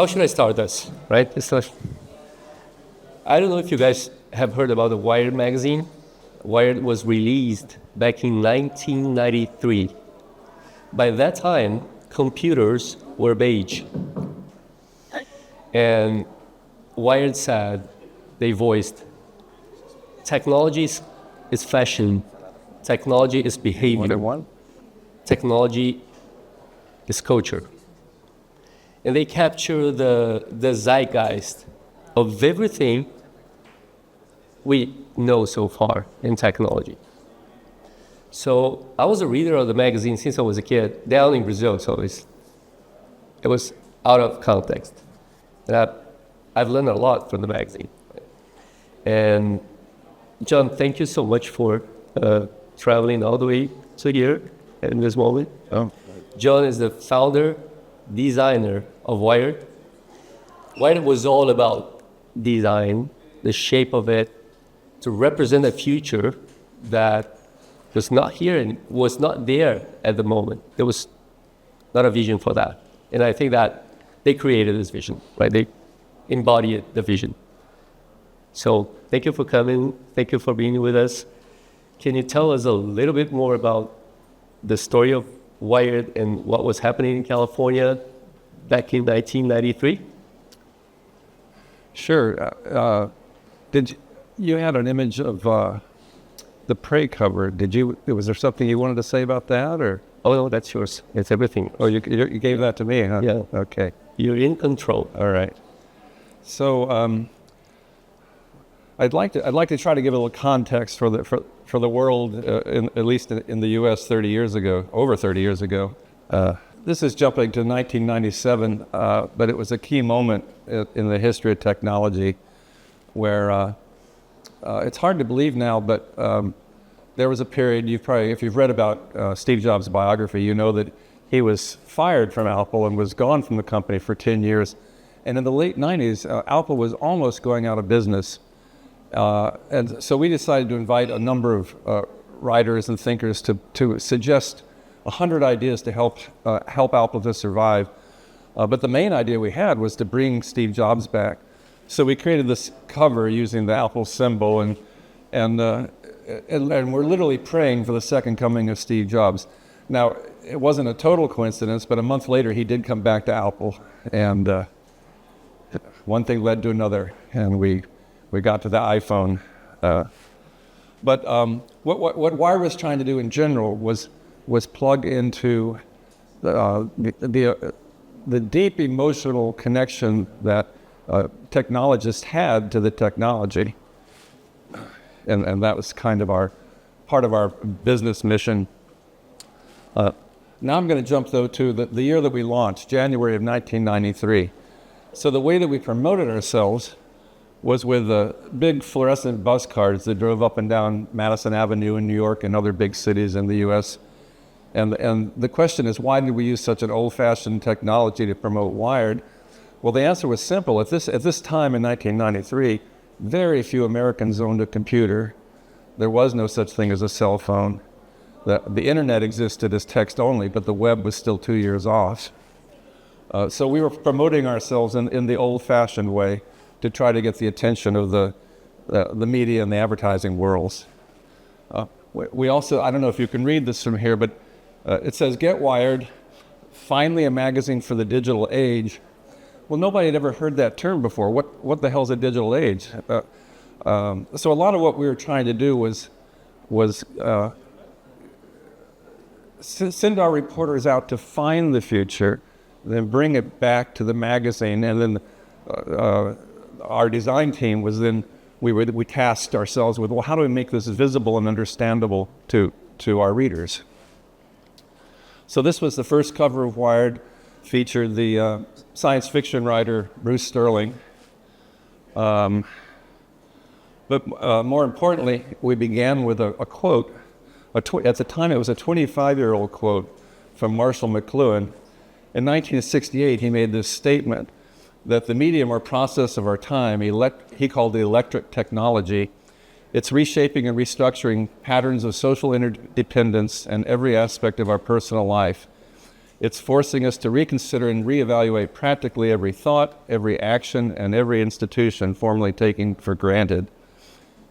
how should I start this, right? I don't know if you guys have heard about the Wired magazine. Wired was released back in 1993. By that time, computers were beige. And Wired said, they voiced, technology is fashion, technology is behavior, technology is culture. And they capture the zeitgeist of everything we know so far in technology. So I was a reader of the magazine since I was a kid, down in Brazil, so it was out of context. And I've learned a lot from the magazine. And John, thank you so much for traveling all the way to here in this moment. Oh. John is the founder, designer of Wired. Wired was all about design, the shape of it, to represent a future that was not here and was not there at the moment. There was not a vision for that. And I think that they created this vision, right? They embodied the vision. So thank you for coming. Thank you for being with us. Can you tell us a little bit more about the story of Wired and what was happening in California back in 1993? Sure. You had an image of the Prey cover. Was there something you wanted to say about that, or? Oh no, that's yours. It's everything. Oh, you gave that to me, huh? Yeah. Okay. You're in control. All right. So I'd like to try to give a little context for the world, at least in the U.S. 30 years ago, over 30 years ago. This is jumping to 1997, but it was a key moment in the history of technology where it's hard to believe now, but there was a period, if you've read about Steve Jobs' biography, you know that he was fired from Apple and was gone from the company for 10 years. And in the late 90s, Apple was almost going out of business. And so we decided to invite a number of writers and thinkers to suggest 100 ideas to help Apple to survive. But the main idea we had was to bring Steve Jobs back. So we created this cover using the Apple symbol, and we're literally praying for the second coming of Steve Jobs. Now, it wasn't a total coincidence, but a month later he did come back to Apple, and one thing led to another, and we got to the iPhone. But what Wired was trying to do in general was plug into the deep emotional connection that technologists had to the technology, and that was kind of part of our business mission. Now I'm going to jump though to the year that we launched, January of 1993. So the way that we promoted ourselves was with big fluorescent bus cards that drove up and down Madison Avenue in New York and other big cities in the U.S. And the question is, why did we use such an old-fashioned technology to promote Wired? Well, the answer was simple. At this time in 1993, very few Americans owned a computer. There was no such thing as a cell phone. The internet existed as text only, but the web was still 2 years off. So we were promoting ourselves in the old-fashioned way to try to get the attention of the media and the advertising worlds. We also, I don't know if you can read this from here, but it says, "Get Wired, finally a magazine for the digital age." Well, nobody had ever heard that term before. What the hell is a digital age? So a lot of what we were trying to do was send our reporters out to find the future, then bring it back to the magazine, and then our design team was then, we tasked ourselves with, well, how do we make this visible and understandable to our readers? So this was the first cover of Wired, featured the science fiction writer Bruce Sterling. But more importantly, we began with a quote. At the time, it was a 25-year-old quote from Marshall McLuhan. In 1968, he made this statement that the medium or process of our time, he called the electric technology, it's reshaping and restructuring patterns of social interdependence and every aspect of our personal life. It's forcing us to reconsider and reevaluate practically every thought, every action, and every institution formerly taken for granted.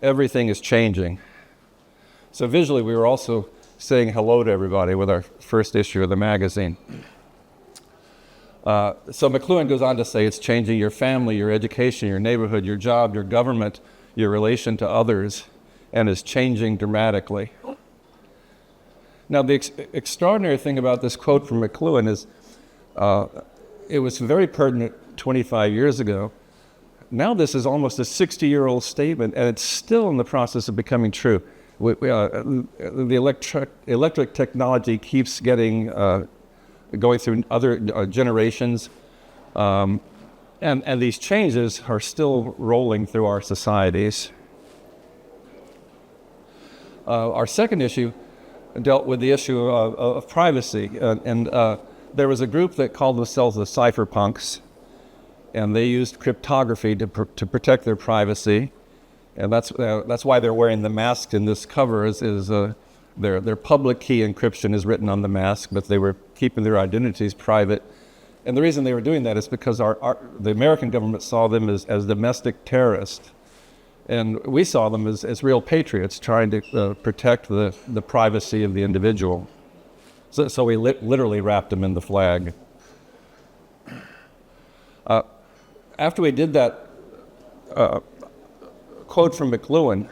Everything is changing. So visually, we were also saying hello to everybody with our first issue of the magazine. So McLuhan goes on to say it's changing your family, your education, your neighborhood, your job, your government, your relation to others, and is changing dramatically. Now, the extraordinary thing about this quote from McLuhan is it was very pertinent 25 years ago. Now this is almost a 60-year-old statement, and it's still in the process of becoming true. The electric technology keeps going through other generations, and these changes are still rolling through our societies. Our second issue dealt with the issue of privacy, and there was a group that called themselves the cypherpunks, and they used cryptography to protect their privacy, and that's why they're wearing the mask in this cover. Their public key encryption is written on the mask, but they were keeping their identities private. And the reason they were doing that is because the American government saw them as domestic terrorists. And we saw them as real patriots trying to protect the privacy of the individual. So we literally wrapped them in the flag. After we did that quote from McLuhan,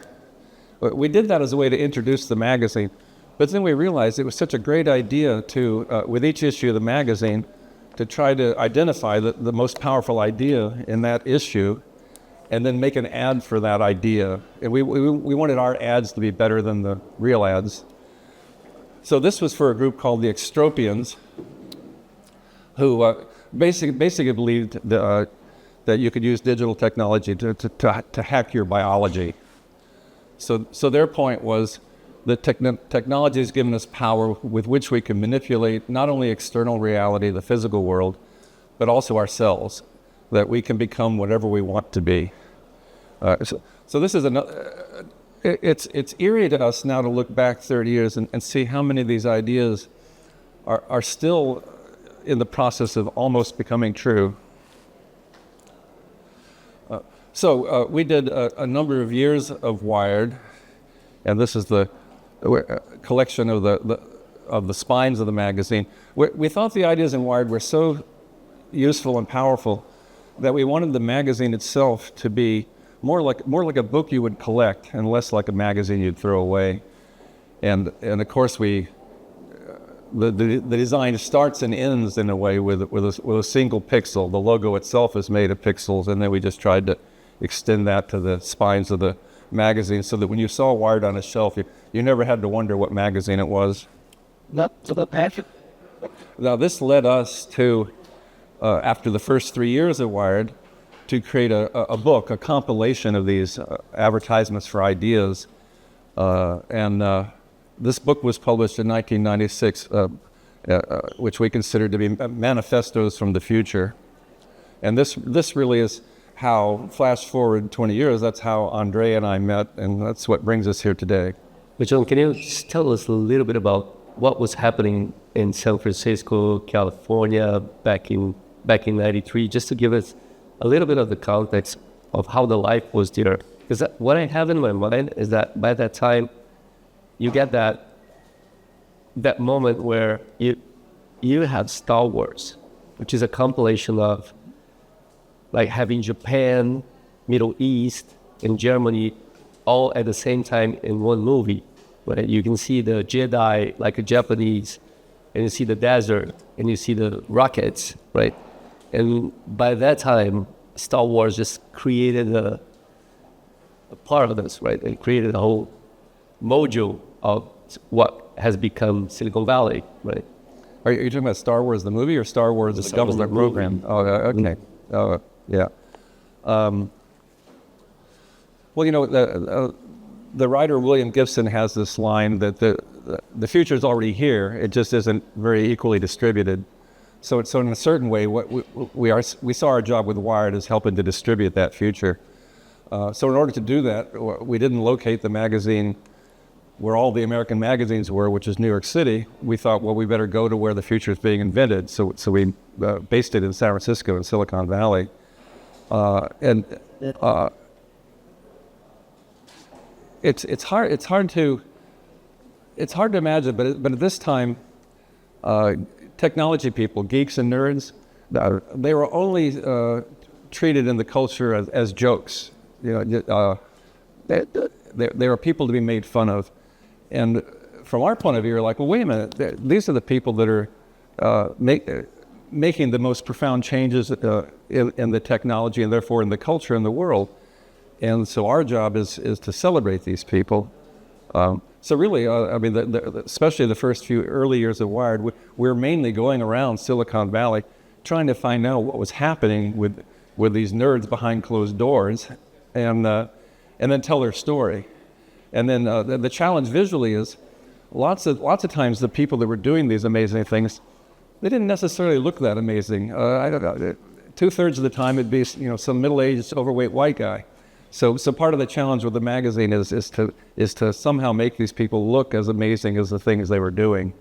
we did that as a way to introduce the magazine. But then we realized it was such a great idea to, with each issue of the magazine, to try to identify the most powerful idea in that issue and then make an ad for that idea. And we wanted our ads to be better than the real ads. So this was for a group called the Extropians, who basically believed that you could use digital technology to hack your biology. So their point was that technology has given us power with which we can manipulate not only external reality, the physical world, but also ourselves, that we can become whatever we want to be. So this is it's eerie to us now to look back 30 years and see how many of these ideas are still in the process of almost becoming true. So we did a number of years of Wired, and this is the collection of the spines of the magazine. We thought the ideas in Wired were so useful and powerful that we wanted the magazine itself to be more like a book you would collect and less like a magazine you'd throw away. And of course the design starts and ends in a way with a single pixel. The logo itself is made of pixels, and then we just tried to extend that to the spines of the magazine so that when you saw Wired on a shelf, you never had to wonder what magazine it was. Now this led us to, after the first 3 years of Wired, to create a book, a compilation of these advertisements for ideas. And this book was published in 1996, which we consider to be manifestos from the future. And this really is how, flash forward 20 years, that's how Andre and I met, and that's what brings us here today. But John, can you just tell us a little bit about what was happening in San Francisco, California, back in '93, just to give us a little bit of the context of how the life was there? Because what I have in my mind is that by that time, you get that moment where you have Star Wars, which is a compilation of like having Japan, Middle East, and Germany all at the same time in one movie. Right? You can see the Jedi like a Japanese, and you see the desert, and you see the rockets, right? And by that time, Star Wars just created a part of this, right? It created a whole module of what has become Silicon Valley, right? Are you talking about Star Wars the movie or Star Wars the government program? Oh, okay. Mm-hmm. Oh, yeah. Well, you know, the writer William Gibson has this line that the future is already here. It just isn't very equally distributed. So in a certain way, what we saw our job with Wired as helping to distribute that future. So in order to do that, we didn't locate the magazine where all the American magazines were, which is New York City, we thought, well, we better go to where the future is being invented. So we based it in San Francisco in Silicon Valley. It's hard to imagine, but at this time, technology people, geeks and nerds, they were only treated in the culture as jokes. They were people to be made fun of. And from our point of view, you're like, well, wait a minute, these are the people that are making the most profound changes in the technology and therefore in the culture in the world. And so our job is to celebrate these people. So really, I mean, especially the first few early years of Wired, we're mainly going around Silicon Valley trying to find out what was happening with these nerds behind closed doors, and then tell their story. And then the challenge visually is lots of times the people that were doing these amazing things, they didn't necessarily look that amazing. I don't know, 2/3 of the time it'd be some middle-aged, overweight white guy. So part of the challenge with the magazine is to somehow make these people look as amazing as the things they were doing.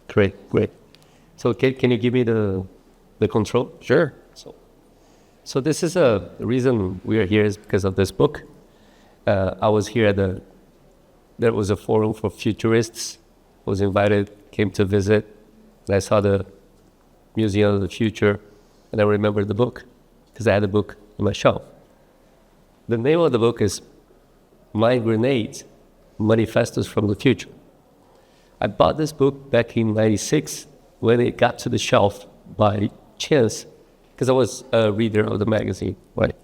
Great. So can you give me the control? Sure. So this is the reason we are here is because of this book. I was here there was a forum for futurists. I was invited, came to visit, and I saw the Museum of the Future, and I remembered the book because I had the book on my shelf. The name of the book is Mind Grenades, Manifestos from the Future. I bought this book back in '96 when it got to the shelf by chance, because I was a reader of the magazine, right?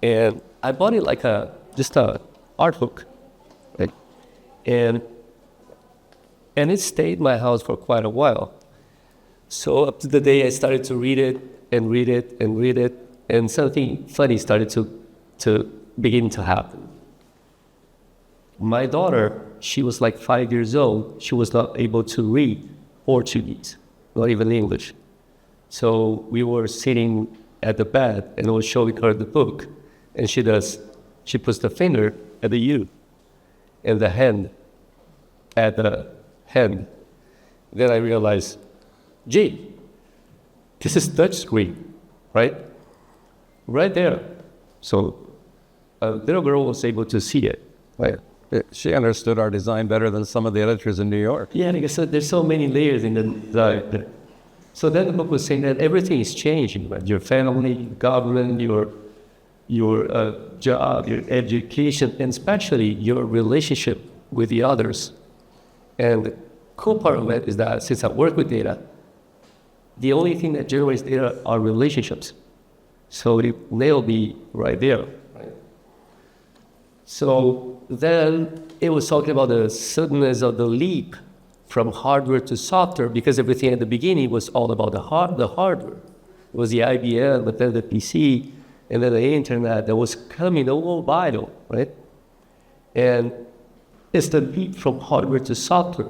And I bought it like just a art book, right? And it stayed in my house for quite a while. So up to the day I started to read it, and something funny started to begin to happen. My daughter, she was like 5 years old. She was not able to read Portuguese, not even English. So we were sitting at the bed, and I was showing her the book, and she puts the finger at the U, and the hand at the hand. Then I realized, gee, this is touch screen, right? Right there. So a little girl was able to see it. Right. She understood our design better than some of the editors in New York. Yeah, because there's so many layers in the design. So then the book was saying that everything is changing, right? Your family, government, your job, your education, and especially your relationship with the others. And the cool part of it is that since I work with data, the only thing that generates data are relationships. So it nailed me right there. Right? So then it was talking about the suddenness of the leap from hardware to software, because everything at the beginning was all about the hardware. It was the IBM, but then the PC, and then the internet that was coming, the whole vital, right? And it's the leap from hardware to software.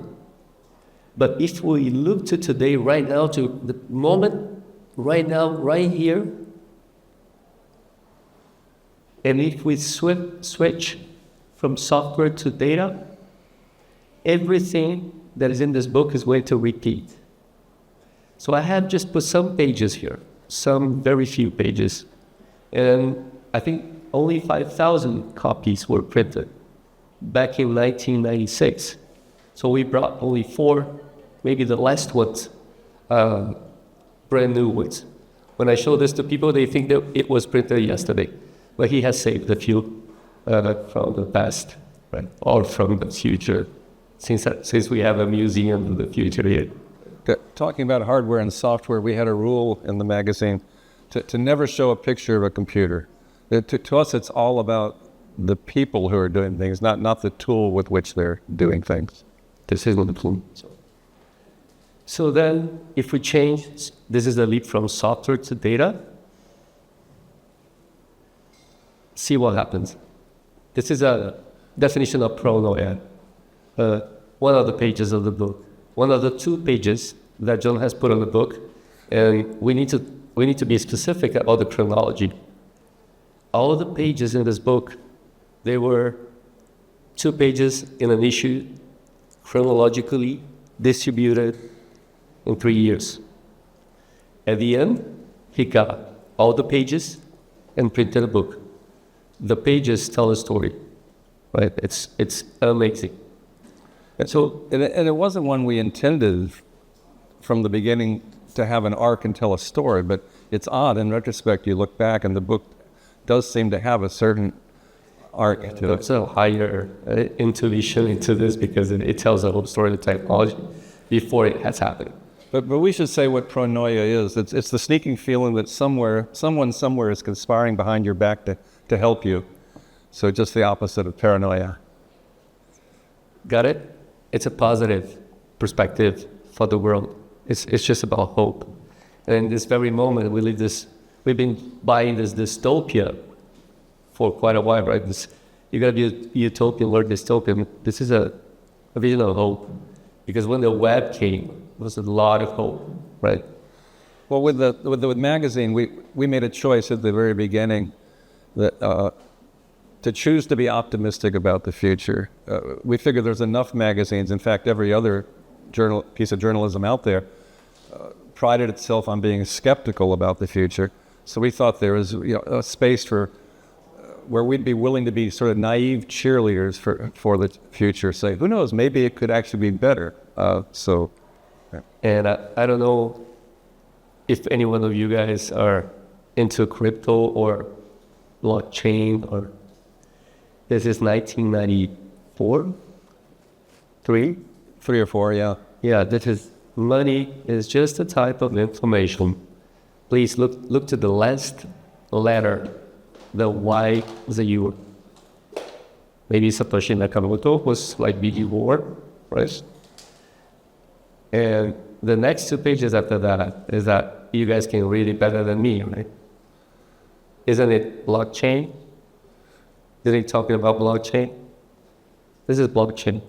But if we look to today, right now, to the moment, right now, right here, and if we switch from software to data, everything that is in this book is going to repeat. So I have just put some pages here, some very few pages. And I think only 5,000 copies were printed back in 1996. So we brought only 4, maybe the last ones, brand new ones. When I show this to people, they think that it was printed yesterday. But he has saved a few from the past, right? Or from the future, since we have a museum of the future here. Talking about hardware and software, we had a rule in the magazine to never show a picture of a computer. To us, it's all about the people who are doing things, not the tool with which they're doing things. This is the tool. So then, if we change, this is a leap from software to data. See what happens. This is a definition of pronoia. One of the pages of the book, one of the 2 pages that John has put on the book, and we need to be specific about the chronology. All the pages in this book, they were 2 pages in an issue, chronologically distributed in 3 years. At the end, he got all the pages and printed a book. The pages tell a story, right? It's amazing. And it wasn't one we intended from the beginning to have an arc and tell a story, but it's odd. In retrospect, you look back and the book does seem to have a certain arc to it. There's a higher intuition into this because it tells the whole story of the technology before it has happened. But we should say what pronoia is. It's the sneaking feeling that someone somewhere is conspiring behind your back to help you. So just the opposite of paranoia. Got it? It's a positive perspective for the world. It's just about hope. And in this very moment, we've been buying this dystopia for quite a while, right? You gotta be utopian or dystopian. This is a vision of hope. Because when the web came, there was a lot of hope, right? Well, with the magazine, we made a choice at the very beginning that to choose to be optimistic about the future. We figured there's enough magazines. In fact, every other piece of journalism out there prided itself on being skeptical about the future. So we thought there was a space for where we'd be willing to be sort of naive cheerleaders for the future. Say, who knows? Maybe it could actually be better. And I don't know if any one of you guys are into crypto or blockchain or. This is 1994, 3 or 4, yeah. Yeah, this is money is just a type of information. Please look to the last letter, the Y, the U. Maybe Satoshi Nakamoto was like before, right? And the next 2 pages after that is that you guys can read it better than me, right? Isn't it blockchain? Isn't he talking about blockchain? This is blockchain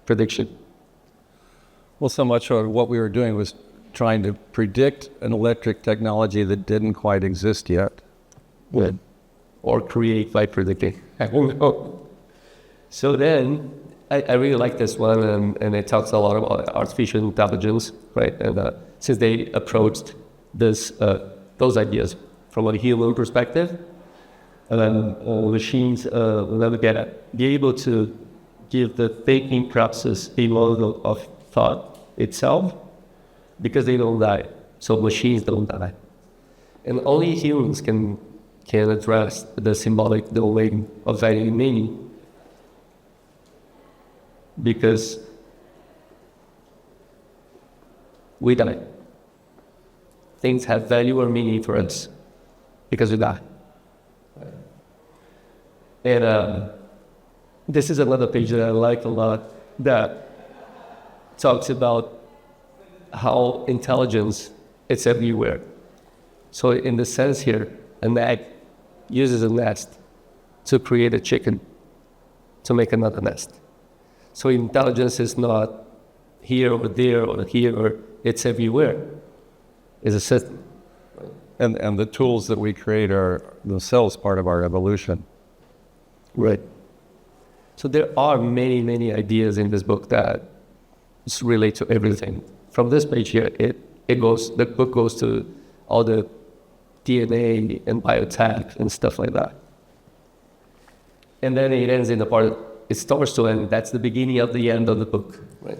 prediction. Well, so much of what we were doing was trying to predict an electric technology that didn't quite exist yet. Good. Or create by predicting. I don't know. So then, I really like this one, and it talks a lot about artificial intelligence, right? And since they approached those ideas from a human perspective, and then machines will be able to give the thinking process a model of thought itself, because they don't die. So machines don't die, and only humans can address the symbolic domain of value and meaning, because we die. Things have value or meaning for us because we die. And this is another page that I like a lot that talks about how intelligence is everywhere. So in the sense here, an egg uses a nest to create a chicken to make another nest. So intelligence is not here or there or here, or it's everywhere. It's a system. And the tools that we create are themselves part of our evolution. Right. So there are many, many ideas in this book that relate to everything. From this page here, the book goes to all the DNA and biotech and stuff like that. And then it ends in the part, it starts to end, that's the beginning of the end of the book, right?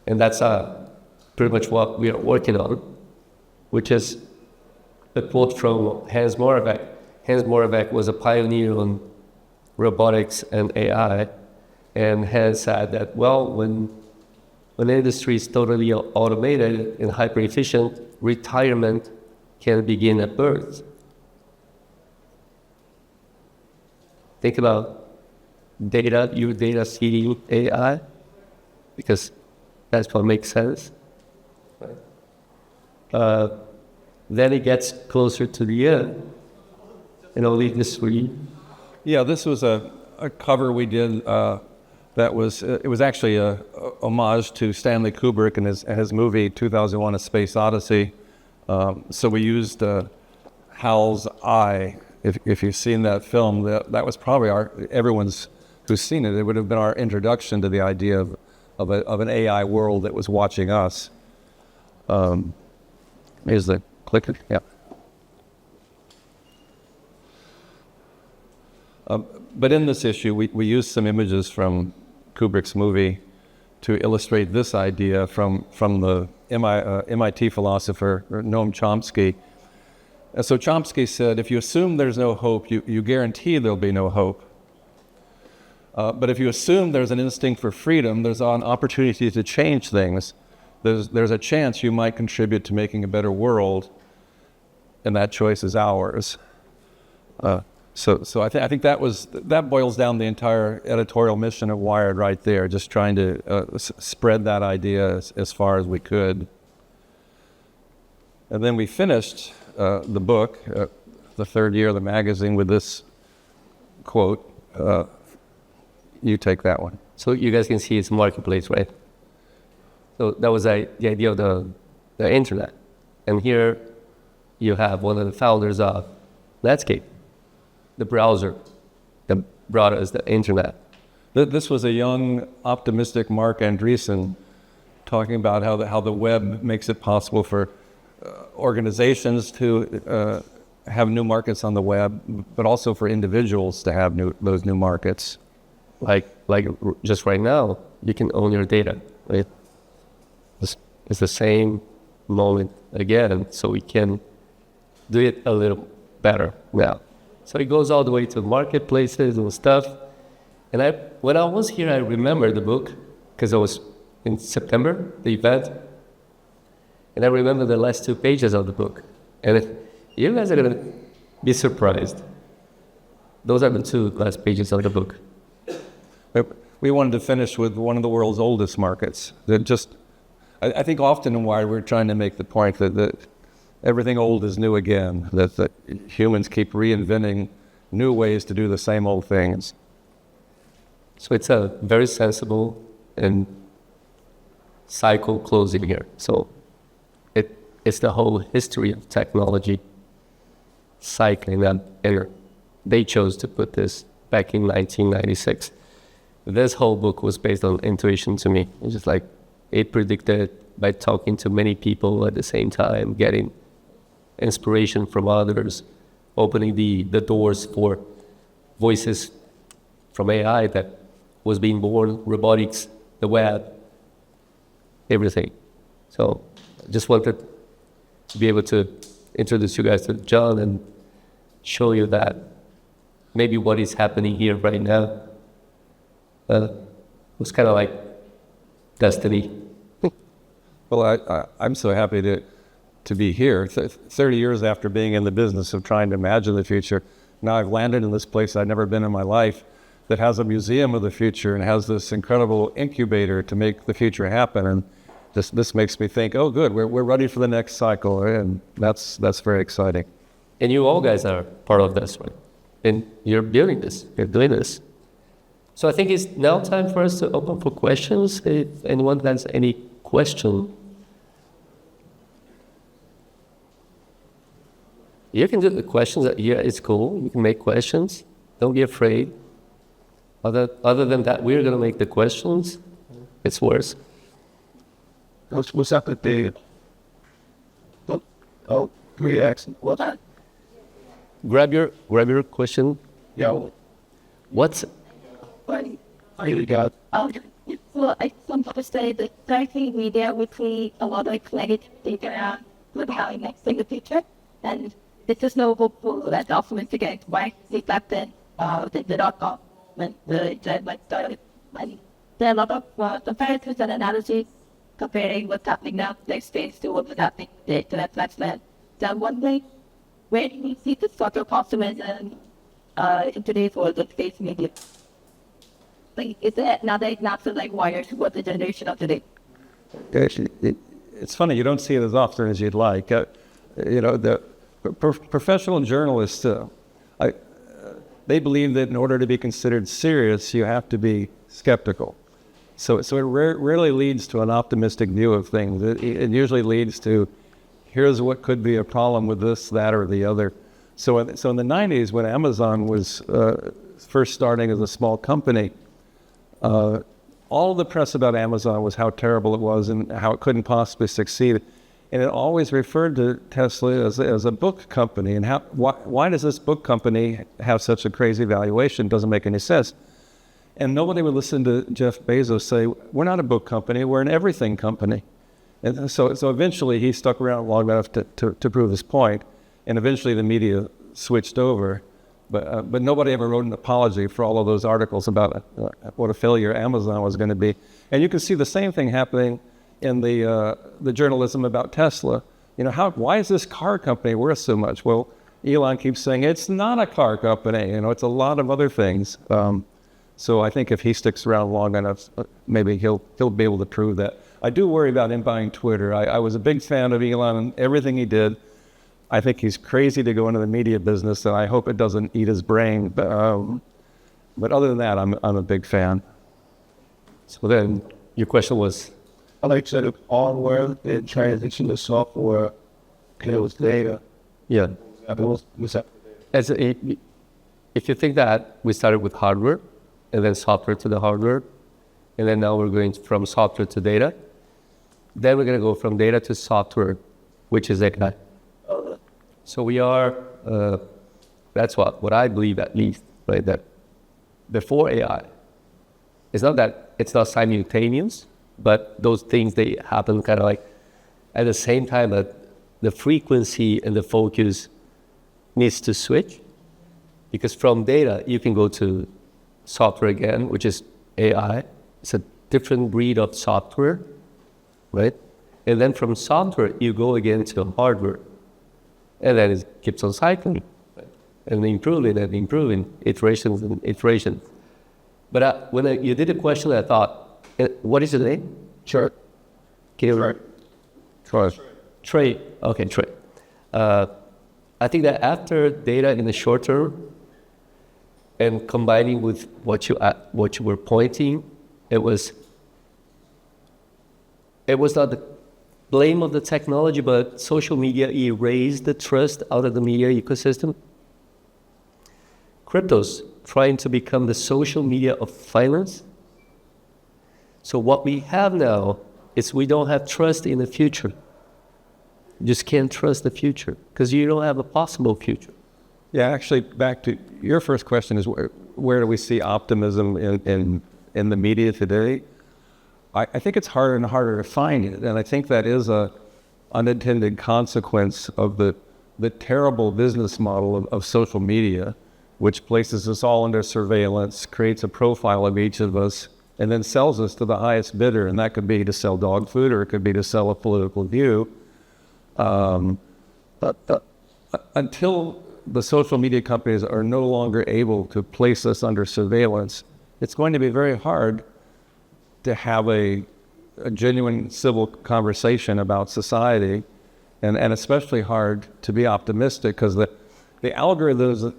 And that's pretty much what we are working on, which is a quote from Hans Moravec. Hans Moravec was a pioneer on robotics and AI, and has said that, well, when the industry is totally automated and hyper-efficient, retirement can begin at birth. Think about your data feeding AI, because that's what makes sense. Right? Then it gets closer to the end, and only this read. Yeah, this was a cover we did that was actually a homage to Stanley Kubrick and his movie 2001: A Space Odyssey. So we used Hal's eye. If you've seen that film, that was probably everyone's who's seen it. It would have been our introduction to the idea of an AI world that was watching us. Here's the clicker. Yeah. But in this issue, we used some images from Kubrick's movie to illustrate this idea from the MIT philosopher Noam Chomsky. And so Chomsky said, if you assume there's no hope, you guarantee there'll be no hope. But if you assume there's an instinct for freedom, there's an opportunity to change things. There's a chance you might contribute to making a better world, and that choice is ours. So I think that boils down the entire editorial mission of Wired right there, just trying to spread that idea as far as we could. And then we finished the book, the third year of the magazine, with this quote. You take that one. So you guys can see it's marketplace, right? So that was the idea of the internet. And here you have one of the founders of Netscape, the browser that brought us the internet. This was a young, optimistic Mark Andreessen talking about how the web makes it possible for organizations to have new markets on the web, but also for individuals to have those new markets. Like just right now, you can own your data, right? It's the same moment again, so we can do it a little better now. So it goes all the way to marketplaces and stuff. And when I was here, I remember the book, because it was in September, the event. And I remember the last 2 pages of the book. And you guys are going to be surprised. Those are the 2 last pages of the book. We wanted to finish with one of the world's oldest markets. I think often in Wired we're trying to make the point that everything old is new again, that humans keep reinventing new ways to do the same old things. So it's a very sensible and cycle closing here. So it's the whole history of technology cycling that they chose to put this back in 1996. This whole book was based on intuition to me. It's just like it predicted by talking to many people at the same time, getting inspiration from others, opening the doors for voices from AI that was being born, robotics, the web, everything. So I just wanted to be able to introduce you guys to John and show you that maybe what is happening here right now was kind of like destiny. Well, I'm so happy to be here. 30 years after being in the business of trying to imagine the future, now I've landed in this place I'd never been in my life that has a museum of the future and has this incredible incubator to make the future happen. And this makes me think, oh, good, we're ready for the next cycle, and that's very exciting. And you all guys are part of this, right? And you're building this, you're doing this. So I think it's now time for us to open for questions. If anyone has any question, you can do the questions. Yeah, it's cool. You can make questions. Don't be afraid. Other than that, we're going to make the questions. It's worse. What's up with the... Oh, what that? Grab your question. Yeah. What's... I really got... Well, I sometimes say that social media would create a lot of negative data with how it makes in the future. And this is no hopeful that often to get why it happened the .com when the internet started. And there are a lot of comparisons and analyses comparing what's happening now to the experience to what was happening to the internet platform. So I'm wondering, where do you see this sort of optimism in today's world of space media? Like, is there another example like Wired to what the generation of today? It's funny, you don't see it as often as you'd like. The professional journalists, they believe that in order to be considered serious, you have to be skeptical. So it rarely leads to an optimistic view of things. It usually leads to, here's what could be a problem with this, that, or the other. So in the 90s, when Amazon was first starting as a small company, all the press about Amazon was how terrible it was and how it couldn't possibly succeed. And it always referred to Tesla as a book company. And why does this book company have such a crazy valuation? Doesn't make any sense. And nobody would listen to Jeff Bezos say, we're not a book company, we're an everything company. And so eventually he stuck around long enough to prove his point. And eventually the media switched over. But nobody ever wrote an apology for all of those articles about what a failure Amazon was going to be. And you can see the same thing happening in the journalism about Tesla. You know, why is this car company worth so much? Well, Elon keeps saying it's not a car company. You know, it's a lot of other things. So I think if he sticks around long enough, maybe he'll be able to prove that. I do worry about him buying Twitter. I was a big fan of Elon and everything he did. I think he's crazy to go into the media business, and I hope it doesn't eat his brain. But other than that, I'm a big fan. So then, your question was? I like said of hardware and transition to software, and it was data. Yeah. Was If you think that we started with hardware, and then software to the hardware, and then now we're going from software to data, then we're going to go from data to software, which is AI. So we are, that's what I believe at least, right, that before AI, it's not that it's not simultaneous, but those things, they happen kind of like at the same time, that the frequency and the focus needs to switch, because from data, you can go to software again, which is AI. It's a different breed of software, right? And then from software, you go again to hardware. And then it keeps on cycling, right? And improving, iterations and iterations. But when you did a question, I thought, what is your name? Sure. Troy. Trey. Okay, Trey. I think that after data in the short term, and combining with what you were pointing, it was not the blame of the technology, but social media erased the trust out of the media ecosystem. Cryptos trying to become the social media of finance. So what we have now is we don't have trust in the future. You just can't trust the future because you don't have a possible future. Yeah, actually, back to your first question is where do we see optimism in the media today? I think it's harder and harder to find it, and I think that is a unintended consequence of the terrible business model of social media, which places us all under surveillance, creates a profile of each of us, and then sells us to the highest bidder, and that could be to sell dog food or it could be to sell a political view. Until the social media companies are no longer able to place us under surveillance, it's going to be very hard to have a genuine civil conversation about society, and especially hard to be optimistic because the algorithms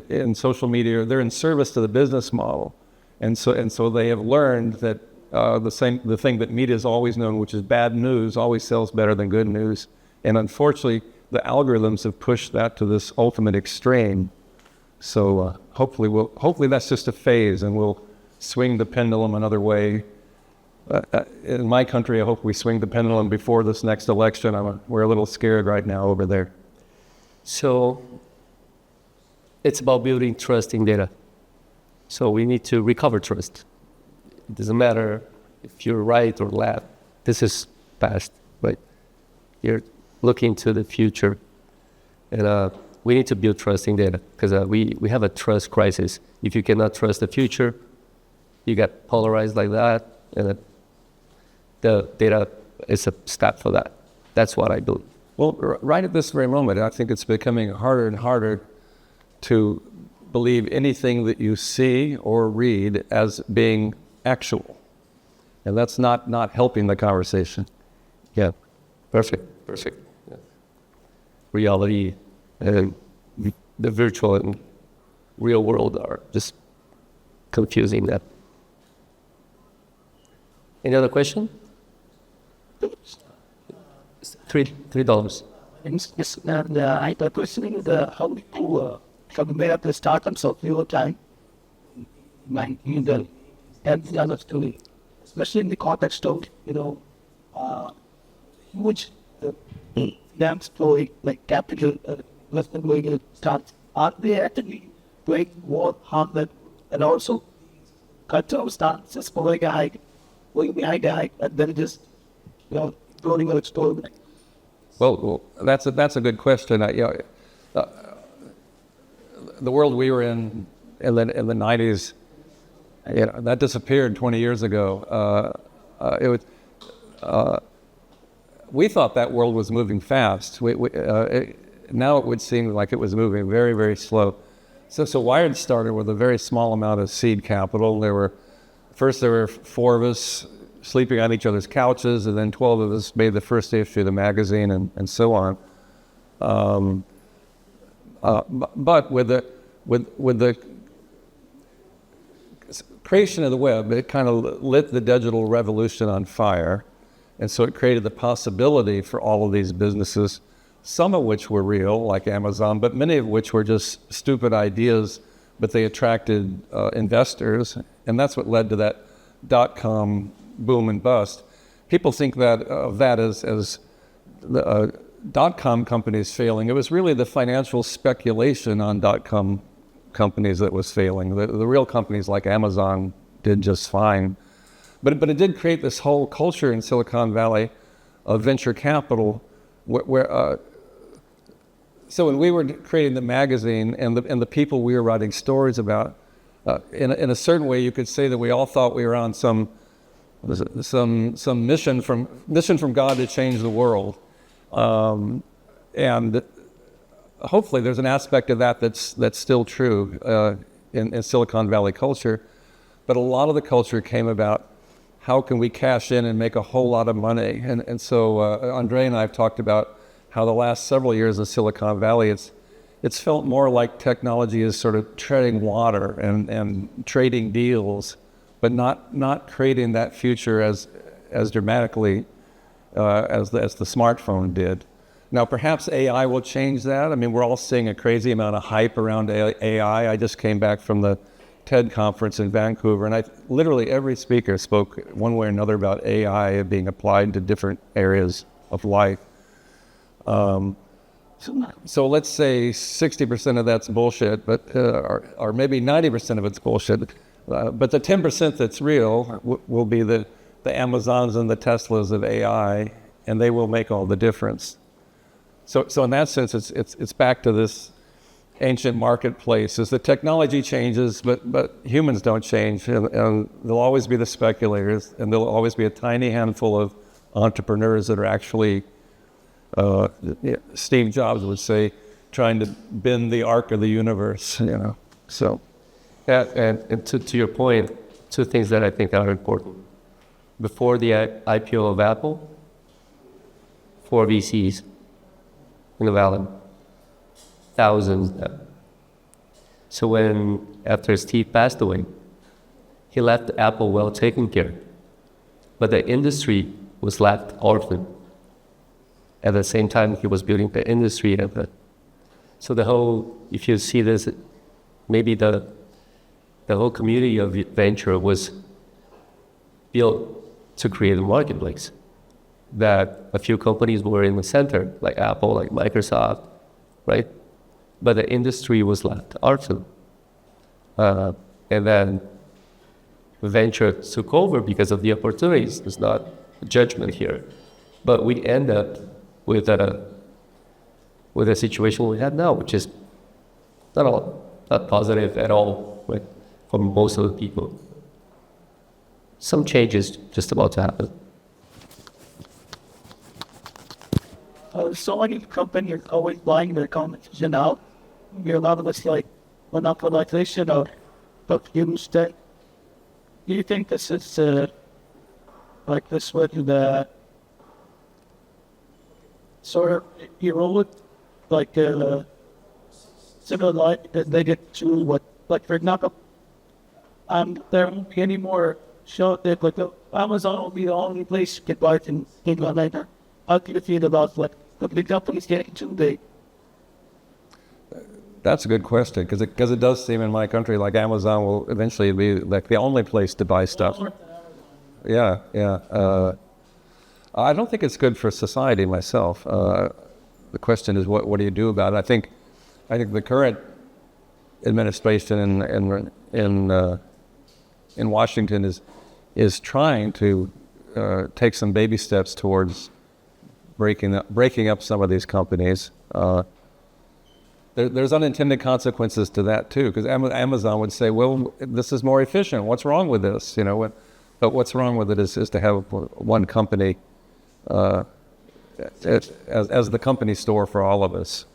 in social media, they're in service to the business model, and so they have learned that the thing that media has always known, which is bad news, always sells better than good news, and unfortunately the algorithms have pushed that to this ultimate extreme. So hopefully that's just a phase, and we'll swing the pendulum another way. In my country, I hope we swing the pendulum before this next election. We're a little scared right now over there. So it's about building trust in data. So we need to recover trust. It doesn't matter if you're right or left. This is past, right? You're looking to the future. And we need to build trust in data because we have a trust crisis. If you cannot trust the future, you get polarized like that, and the data is a step for that. That's what I believe. Well, right at this very moment, I think it's becoming harder and harder to believe anything that you see or read as being actual. And that's not helping the conversation. Yeah, perfect. Yeah. Reality and the virtual and real world are just confusing that. Any other question? $3. And I the question is how to compare the startups of your time like either help the other story, especially in the context of, huge dam story, like capital, investment going to start. Are they actually doing more harm than, and also culture of start just going behind the hike, and then just, rolling out story. Well, that's a good question. The world we were in the 90s, that disappeared 20 years ago. We thought that world was moving fast. Now it would seem like it was moving very, very slow. So Wired started with a very small amount of seed capital. There were 4 of us sleeping on each other's couches, and then 12 of us made the first issue of the magazine, and so on. But with the creation of the web, it kind of lit the digital revolution on fire, and so it created the possibility for all of these businesses, some of which were real, like Amazon, but many of which were just stupid ideas, but they attracted investors, and that's what led to that dot-com boom and bust. People think of that as the dot-com companies failing. It was really the financial speculation on dot-com companies that was failing. The real companies like Amazon did just fine. But it did create this whole culture in Silicon Valley of venture capital where so when we were creating the magazine and the people we were writing stories about, in a certain way you could say that we all thought we were on some mission from God to change the world. And hopefully there's an aspect of that's still true in Silicon Valley culture. But a lot of the culture came about how can we cash in and make a whole lot of money. And so Andre and I have talked about how the last several years of Silicon Valley, it's felt more like technology is sort of treading water and trading deals, but not creating that future as dramatically as the smartphone did. Now, perhaps AI will change that. I mean, we're all seeing a crazy amount of hype around AI. I just came back from the TED conference in Vancouver, and literally every speaker spoke one way or another about AI being applied to different areas of life. So let's say 60% of that's bullshit, but or maybe 90% of it's bullshit. But the 10% that's real will be the Amazons and the Teslas of AI, and they will make all the difference. So in that sense, it's back to this ancient marketplace. As the technology changes, but humans don't change, and there'll always be the speculators, and there'll always be a tiny handful of entrepreneurs that are actually, Steve Jobs would say, trying to bend the arc of the universe. So. Yeah, and to your point, 2 things that I think are important. Before the IPO of Apple, 4 VCs in the valley, thousands of them. So after Steve passed away, he left Apple well taken care of, but the industry was left orphaned. At the same time, he was building the industry. So if you see this, maybe the whole community of venture was built to create a marketplace, that a few companies were in the center, like Apple, like Microsoft, right? But the industry was left orphaned. And then venture took over because of the opportunities. There's not a judgment here. But we end up with a situation we have now, which is not positive at all, right, for most of the people. Some change is just about to happen. So many companies are always buying their competition out. A lot of us like monopolization of huge tech. Do you think this is like this with the sort of erode, like similar like that they get to what, like for example, there won't be any more show that like Amazon will be the only place you can buy things like that. How do you feel about like the big companies getting too big? That's a good question, because it does seem in my country like Amazon will eventually be like the only place to buy stuff. Yeah. I don't think it's good for society myself. The question is, what do you do about it? I think the current administration in Washington is trying to take some baby steps towards breaking up some of these companies. There's unintended consequences to that too, because Amazon would say, "Well, this is more efficient. What's wrong with this?" But what's wrong with it is to have one company as the company store for all of us.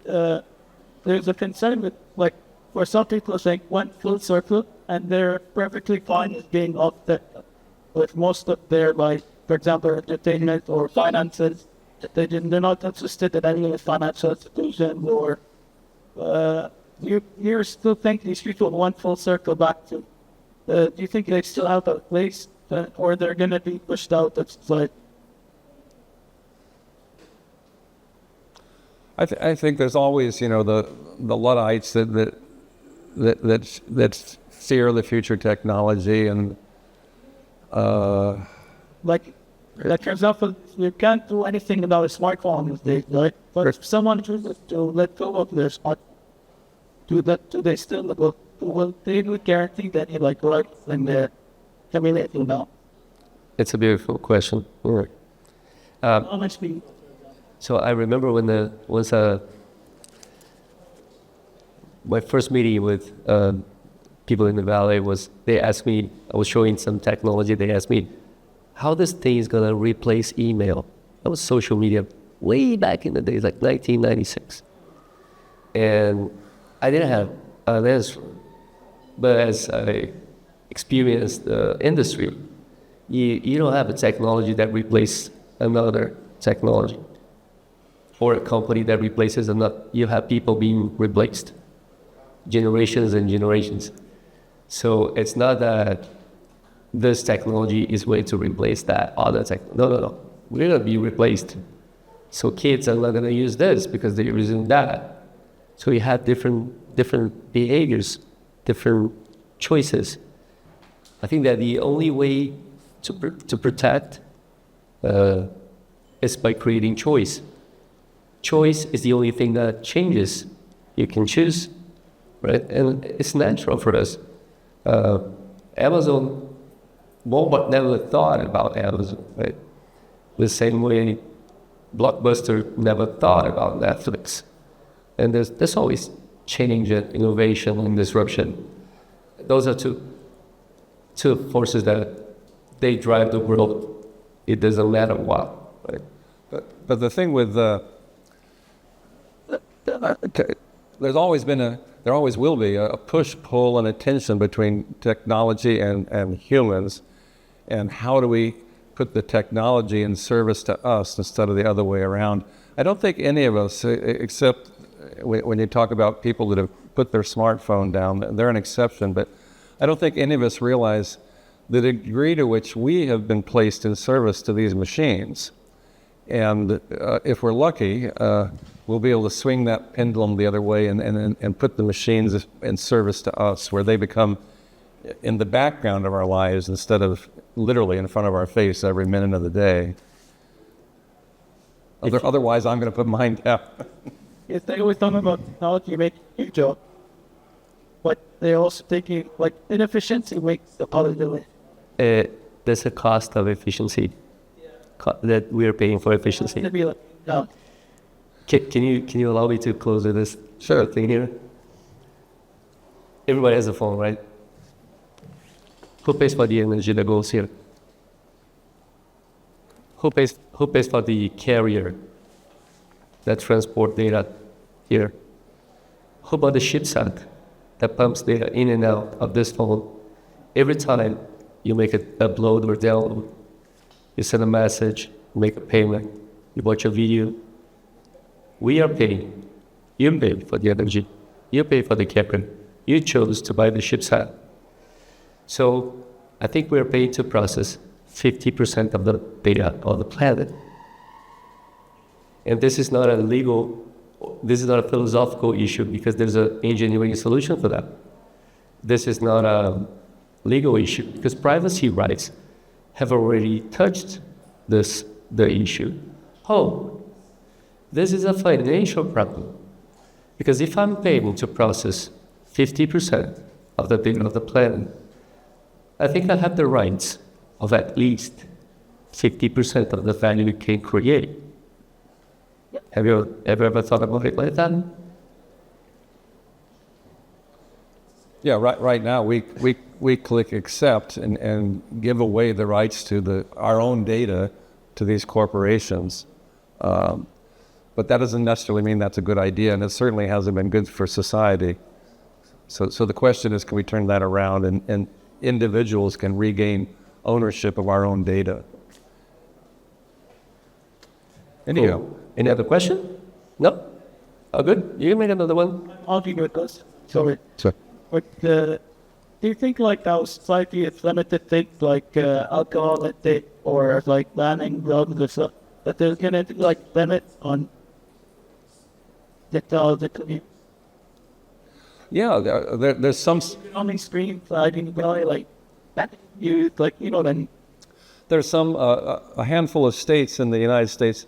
There's a concern with, like, where some people say one full circle, and they're perfectly fine with being offset with most of their, like, for example, entertainment or finances. They're not interested in any financial institution, or you still think these people want full circle back to. Do you think they still have a place, or they're going to be pushed out of society? I think there's always, the Luddites that fear the future technology, and like for example, you can't do anything about a smartphone these days, right? But if someone chooses to let go of their smartphone, do they still will they would guarantee that it like works and they're communicating about? It's a beautiful question. How much we So I remember when my first meeting with people in the Valley they asked me, I was showing some technology, they asked me, how this thing is gonna replace email? That was social media way back in the days, like 1996. And I didn't have an answer. But as I experienced the industry, you don't have a technology that replaces another technology, or a company that replaces another. You have people being replaced, generations and generations. So it's not that this technology is going to replace that other technology. No. We're going to be replaced. So kids are not going to use this because they're using that. So you have different behaviors, different choices. I think that the only way to protect is by creating choice. Choice is the only thing that changes. You can choose, right? And it's natural for us. Walmart never thought about Amazon, right? The same way Blockbuster never thought about Netflix. And there's always change and innovation and disruption. Those are two forces that they drive the world. It doesn't matter what, right? But the thing with there always will be a push-pull and a tension between technology and humans, and how do we put the technology in service to us instead of the other way around. I don't think any of us, except when you talk about people that have put their smartphone down, they're an exception, but I don't think any of us realize the degree to which we have been placed in service to these machines. And if we're lucky, we'll be able to swing that pendulum the other way and put the machines in service to us, where they become in the background of our lives instead of literally in front of our face every minute of the day. Otherwise, I'm going to put mine down. Yes, they always talk about technology making your job, but they're also taking, like, inefficiency makes the possibility. There's a cost of efficiency that we are paying for efficiency. It'd be like, no. Can you allow me to close with this thing here? Everybody has a phone, right? Who pays for the energy that goes here? Who pays for the carrier that transport data here? Who bought the chipset that pumps data in and out of this phone? Every time you make an upload or download, you send a message, you make a payment, you watch a video. We are paying. You pay for the energy. You pay for the carrier. You chose to buy the chipset. So I think we're paying to process 50% of the data on the planet. And this is not a legal This is not a philosophical issue because there's an engineering solution for that. This is not a legal issue because privacy rights have already touched the issue. Oh, this is a financial problem because if I'm paying to process 50% of the data of the planet, I think I have the rights of at least 50% of the value it can create. Have you ever thought about it like that? Yeah, right now we click accept and give away the rights to our own data to these corporations. But that doesn't necessarily mean that's a good idea, and it certainly hasn't been good for society. So the question is, can we turn that around and individuals can regain ownership of our own data? Anyhow. Cool. Any other question? No? Oh, good. You can make another one. I'll be with us. Sorry. Sure. But do you think like our society is limited things like alcohol intake or like banning drugs or stuff, that there's gonna be like limits on the Yeah, there's some. on the screen sliding by like that you like then There's a handful of states in the United States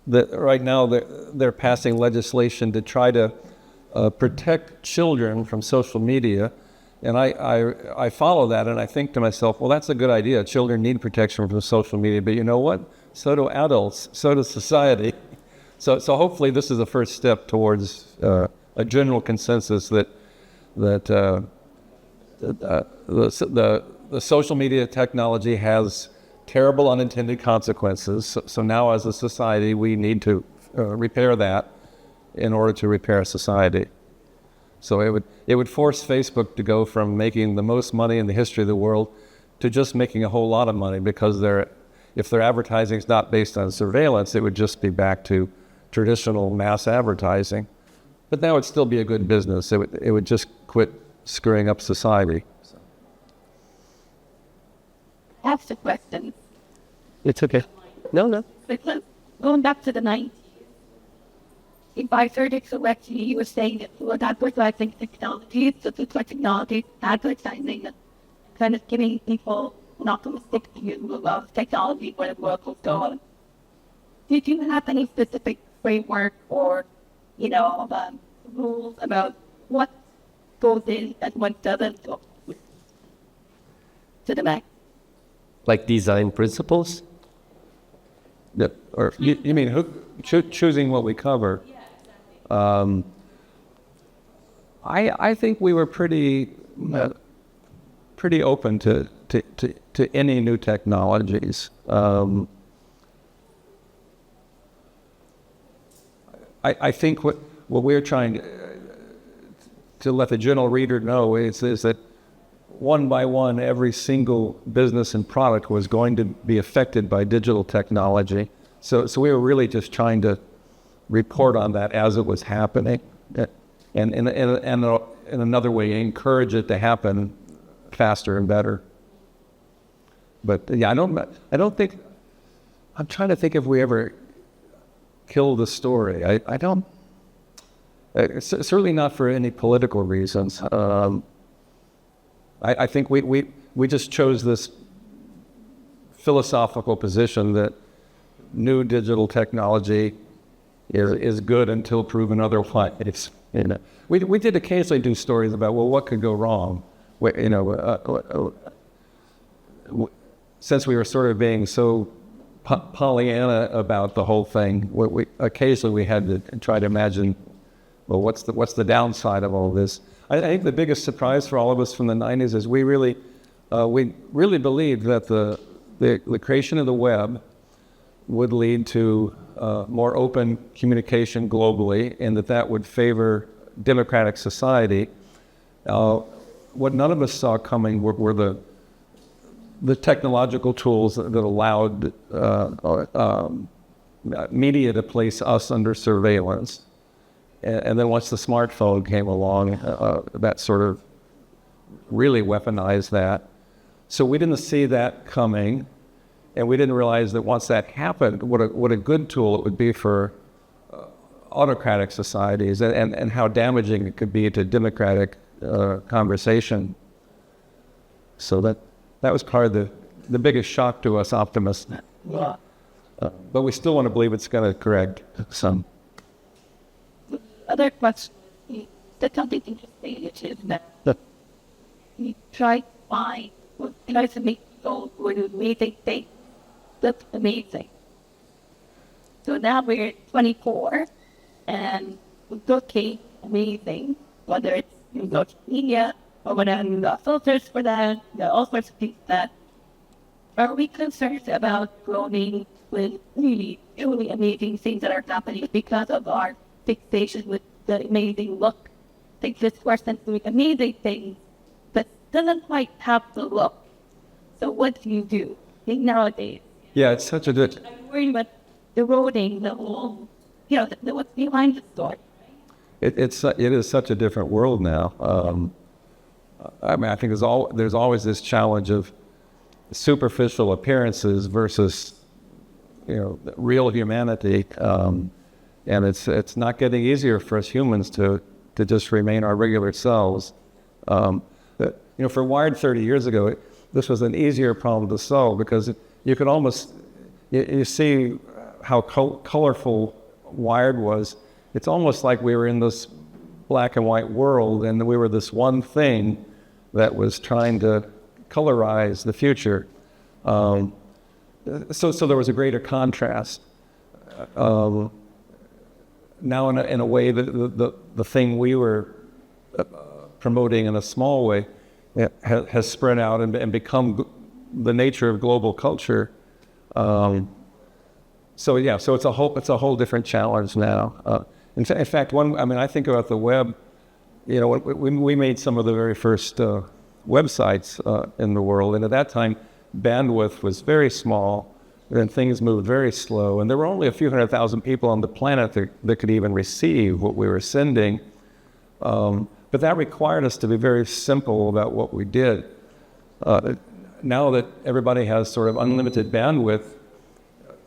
that right now they're passing legislation to try to protect children from social media, and I follow that, and I think to myself, well, that's a good idea. Children need protection from social media, but you know what? So do adults. So does society. So hopefully this is the first step towards a general consensus that the social media technology has terrible unintended consequences. So now as a society, we need to repair that in order to repair society. So it would force Facebook to go from making the most money in the history of the world to just making a whole lot of money, because if their advertising is not based on surveillance, it would just be back to traditional mass advertising. But now it'd still be a good business. It would just quit screwing up society. That's the question. It's okay. No. Because going back to the 90s, if I heard it correctly, you were saying that with advertising technology, such as technology, advertising, kind of giving people an optimistic view of technology when it works will go on. Did you have any specific framework or, rules about what goes in and what doesn't go to the max? Like design principles? Yeah. Or you mean choosing what we cover? I think we were pretty open to any new technologies. I think what we're trying to let the general reader know is that one by one, every single business and product was going to be affected by digital technology. So we were really just trying to report on that as it was happening, and in another way, encourage it to happen faster and better. But yeah, I don't think. I'm trying to think if we ever killed the story. I don't. Certainly not for any political reasons. I think we just chose this philosophical position that new digital technology is good until proven otherwise. We did occasionally do stories about, well, what could go wrong? Since we were sort of being so Pollyanna about the whole thing, occasionally we had to try to imagine, well, what's the downside of all this? I think the biggest surprise for all of us from the 90s is we really believed that the creation of the web would lead to more open communication globally, and that would favor democratic society. What none of us saw coming were the technological tools that allowed media to place us under surveillance. And then once the smartphone came along, that sort of really weaponized that. So we didn't see that coming, and we didn't realize that once that happened, what a good tool it would be for autocratic societies and how damaging it could be to democratic conversation. So that was part of the biggest shock to us optimists. But we still want to believe it's going to correct some. Other question, that's something interesting, which is that we try to find, we try to make people who do amazing things look amazing. So now we're 24, and we're looking amazing, whether it's in social media, or whatever, you got filters for that, you got all sorts of things that. Are we concerned about growing with really, truly amazing things that are happening because of our fixation with the amazing look? I think this person doing amazing things, but doesn't quite have the look. So what do you do? I think nowadays, Yeah, it's such a good. I'm worried about eroding the whole, what's behind the story. It is such a different world now. I mean, I think there's always this challenge of superficial appearances versus, real humanity, and it's not getting easier for us humans to just remain our regular selves. For Wired 30 years ago, this was an easier problem to solve because you could almost you see how colorful Wired was. It's almost like we were in this black and white world, and we were this one thing that was trying to colorize the future. So there was a greater contrast. Now, in a way, the thing we were promoting in a small way has spread out and become the nature of global culture. So it's a whole different challenge now. In fact, I think about the web. When we made some of the very first websites in the world, and at that time, bandwidth was very small, and things moved very slow, and there were only a few 100,000 people on the planet that could even receive what we were sending. But that required us to be very simple about what we did. Now that everybody has sort of unlimited bandwidth,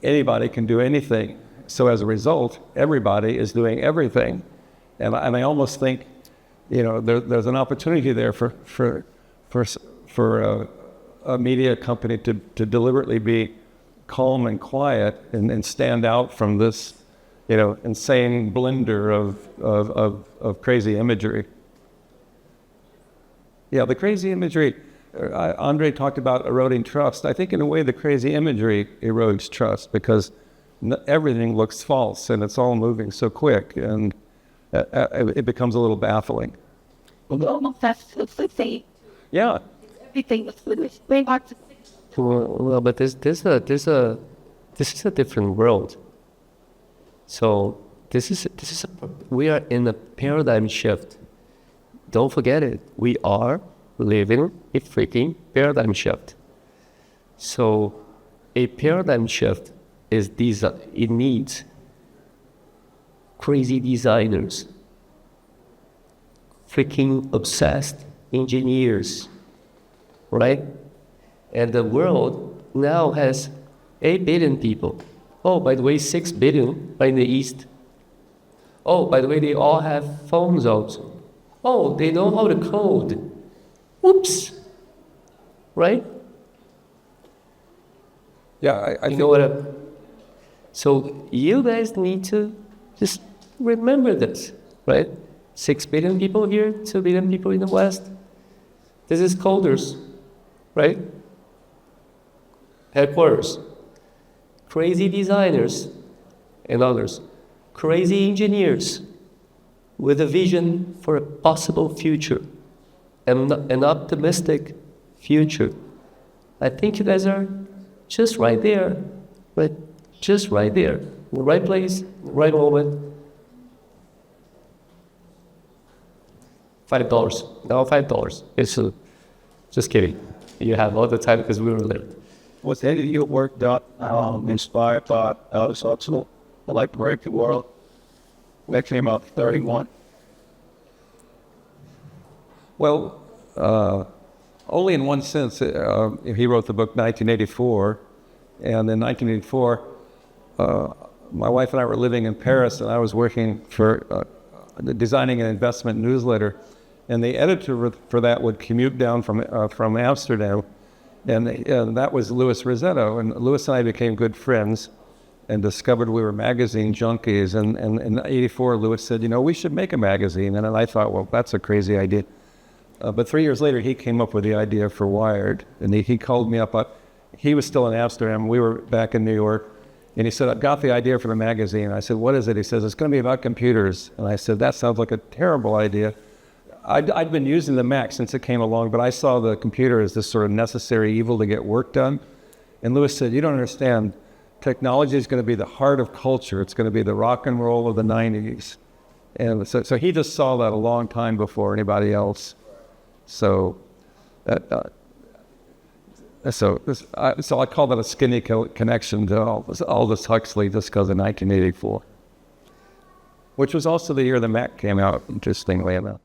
anybody can do anything. So as a result, everybody is doing everything. And I almost think, there's an opportunity there for a media company to deliberately be calm and quiet and stand out from this, insane blender of crazy imagery. Yeah, the crazy imagery. Andre talked about eroding trust. I think in a way the crazy imagery erodes trust because everything looks false and it's all moving so quick, and it becomes a little baffling. Yeah. Everything is very hard to fix. Well, but this is a different world. So we are in a paradigm shift. Don't forget it. We are living a freaking paradigm shift. So a paradigm shift is it needs crazy designers, freaking obsessed engineers, right? And the world now has 8 billion people. Oh, by the way, 6 billion are in the East. Oh, by the way, they all have phones also. Oh, they know how to code. Oops. Right? Yeah, I you know what? So you guys need to just remember this, right? 6 billion people here, 2 billion people in the West. This is coders, right? Headquarters. Crazy designers and others. Crazy engineers with a vision for a possible future and an optimistic future. I think you guys are just right there, right? Just right there, in the right place, the right moment. $5. No, $5. It's just kidding. You have all the time because we were late. Was any of your work done inspired by Aristotle, like Break the World? That came out 31. Well, only in one sense. He wrote the book 1984, and in 1984, my wife and I were living in Paris, and I was working for designing an investment newsletter, and the editor for that would commute down from Amsterdam, and that was Louis Rossetto, and Louis and I became good friends and discovered we were magazine junkies, and in '84 Louis said, we should make a magazine, and I thought, well, that's a crazy idea. But 3 years later, he came up with the idea for Wired, and he called me up. He was still in Amsterdam, we were back in New York, and he said, I've got the idea for the magazine. I said, what is it? He says, it's going to be about computers. And I said, that sounds like a terrible idea. I'd been using the Mac since it came along, but I saw the computer as this sort of necessary evil to get work done. And Louis said, you don't understand. Technology is going to be the heart of culture. It's going to be the rock and roll of the 90s. And so he just saw that a long time before anybody else. So I call that a skinny connection to Aldous Huxley just because of 1984, which was also the year the Mac came out, interestingly enough.